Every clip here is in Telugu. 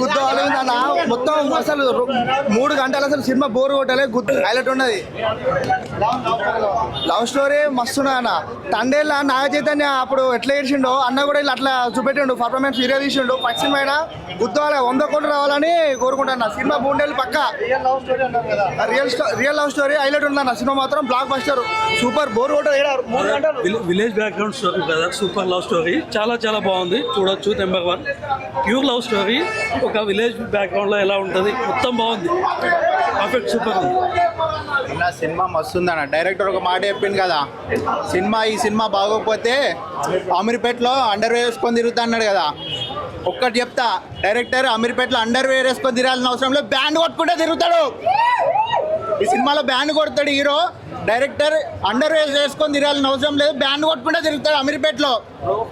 గుద్దు అన్న మొత్తం అసలు 3 గంటలు అసలు సినిమా బోర్ కొట్టలే. గుద్దు హైలైట్ ఉన్నది. లవ్ స్టోరీ మస్తున్నా అన్న. తండేళ్ళ నాగ చైతన్య అప్పుడు ఎట్లా ఏడ్చిండో అన్న కూడా ఇలా అట్లా చూపెట్టిండు. పర్ఫార్మెన్స్ వీడియో తీసిండు. ఫస్ట్ సినిమా అయినా గుద్దు 100 కోట్లు రావాలని కోరుకుంటున్నా. సినిమా 3 నెలలు పక్క రియల్ లవ్ స్టోరీ హైలైట్ ఉందన్న. సినిమా మాత్రం బ్లాక్ బస్టర్ సూపర్. బోర్ కొట్టదు. 3 గంటలు విలేజ్ బ్యాక్గ్రౌండ్ స్టోరీ కదా, సూపర్ లవ్ స్టోరీ. చాలా చాలా బాగుంది, చూడొచ్చు. Number 1 pure love story. ఒక విలేజ్ బ్యాక్గ్రౌండ్ లో ఎలా ఉంటుంది మొత్తం బాగుంది. పర్ఫెక్ట్, సూపర్ ఉంది. సినిమా మస్తు ఉందన్న. డైరెక్టర్ ఒక మాట చెప్పింది కదా, ఈ సినిమా బాగోకపోతే అమీర్పేటలో అండర్ వేసుకొని తిరుగుతా అన్నాడు కదా. ఒక్కటి చెప్తా, డైరెక్టర్ అమీర్పేటలో అండర్ వేర్ వేసుకొని తిరగాల్సిన అవసరం లేదు, బ్యాండ్ కొట్టుకుంటే తిరుగుతాడు. ఈ సినిమాలో బ్యాండ్ కొడతాడు హీరో. డైరెక్టర్ అండర్ వేర్ వేసుకొని తిరగాల్సిన అవసరం లేదు, బ్యాండ్ కొట్టుకుంటే తిరుగుతాడు అమీర్పేటలో.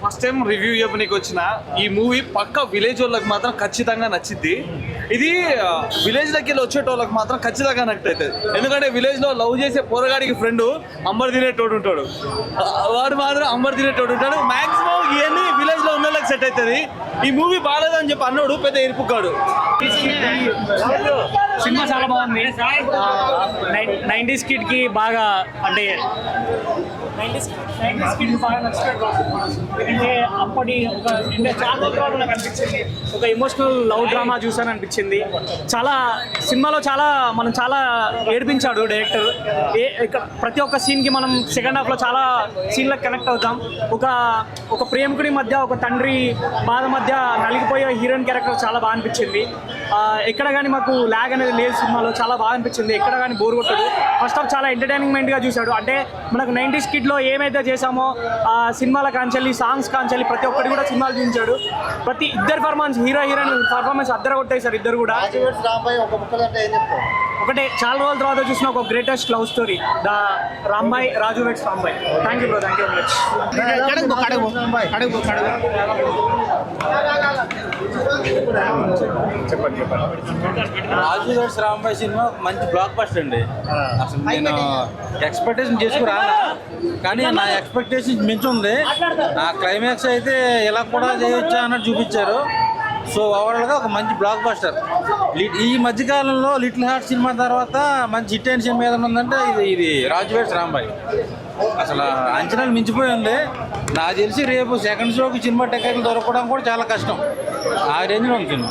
ఫస్ట్ టైం రివ్యూ చెప్పనీకి వచ్చిన ఈ మూవీ పక్క విలేజ్ వాళ్ళకి మాత్రం ఖచ్చితంగా నచ్చిద్ది. ఇది విలేజ్లోకి వెళ్ళి వచ్చేటోళ్ళకి మాత్రం ఖచ్చితంగా నట్ అవుతుంది. ఎందుకంటే విలేజ్లో లవ్ చేసే పోరగాడికి ఫ్రెండ్ అంబర్ తినేటోడు ఉంటాడు, వాడు మాత్రం అంబర్ తినేటోడు ఉంటాడు. మ్యాక్సిమం ఇవన్నీ విలేజ్లో ఉన్న వాళ్ళకి సెట్ అవుతుంది. ఈ మూవీ బాగాలేదని చెప్పి అన్నాడు పెద్ద ఇరుపుకాడు. సినిమా చాలా బాగుంది. 90s కిడ్ కి బాగా అంటే 90s కిడ్ బాగా నచ్చినట్టు. ఎందుకంటే అప్పటి చాలా రోజులు నాకు అనిపించింది, ఒక ఎమోషనల్ లవ్ డ్రామా చూసాను అనిపించింది. చాలా సినిమాలో మనం చాలా ఏడిపించాడు డైరెక్టర్. ప్రతి ఒక్క సీన్కి మనం సెకండ్ హాఫ్లో చాలా సీన్లకు కనెక్ట్ అవుతాం. ఒక ప్రేమికుడి మధ్య, ఒక తండ్రి బాధ మధ్య నలిగిపోయే హీరోయిన్ క్యారెక్టర్ చాలా బాగా అనిపించింది. ఎక్కడ కానీ మాకు ల్యాగ్ అనేది లేదు. సినిమాలో చాలా బాగా అనిపించింది, ఎక్కడ కానీ బోర్ కొట్టదు. ఫస్ట్ హాఫ్ చాలా ఎంటర్టైన్మెంట్గా చూశాడు. అంటే మనకు 90s కిడ్లో ఏమైతే చేసామో సినిమాల కాంచెల్లి, సాంగ్స్ కాంచెల్లి ప్రతి ఒక్కటి కూడా సినిమాలు చూపించాడు. ప్రతి ఇద్దరు పర్ఫార్మెన్స్, హీరోయిన్ పర్ఫార్మెన్స్ అద్దర కొట్టేశారు ఇద్దరు కూడా. ఒకటే చాలా రోజుల తర్వాత చూసిన ఒక greatest love story, the Rambai Raju weds Rambai. Thank you bro, thank you very much. Raju weds Rambai cinema మంచి బ్లాక్ బస్టర్ అండి. అసలు నేను ఎక్స్పెక్టేషన్ చేసుకురాలా, కానీ నా ఎక్స్పెక్టేషన్ మించి ఉంది. ఆ క్లైమాక్స్ అయితే ఇలా కూడా చేయొచ్చా అన్నట్టు చూపించారు. సో ఓవరాల్గా ఒక మంచి బ్లాక్ బస్టర్. ఈ మధ్యకాలంలో లిటిల్ హార్ట్ సినిమా తర్వాత మంచి హిట్ అయిన సినిమా ఏదైనా ఉందంటే ఇది రాజు వెడ్స్ రాంబాయ్. అసలు అంచనాలు మించిపోయి ఉంది. నాకు తెలిసి రేపు సెకండ్ షోకి సినిమా టికెట్లు దొరకడం కూడా చాలా కష్టం. ఆ రేంజ్లో ఉంది సినిమా.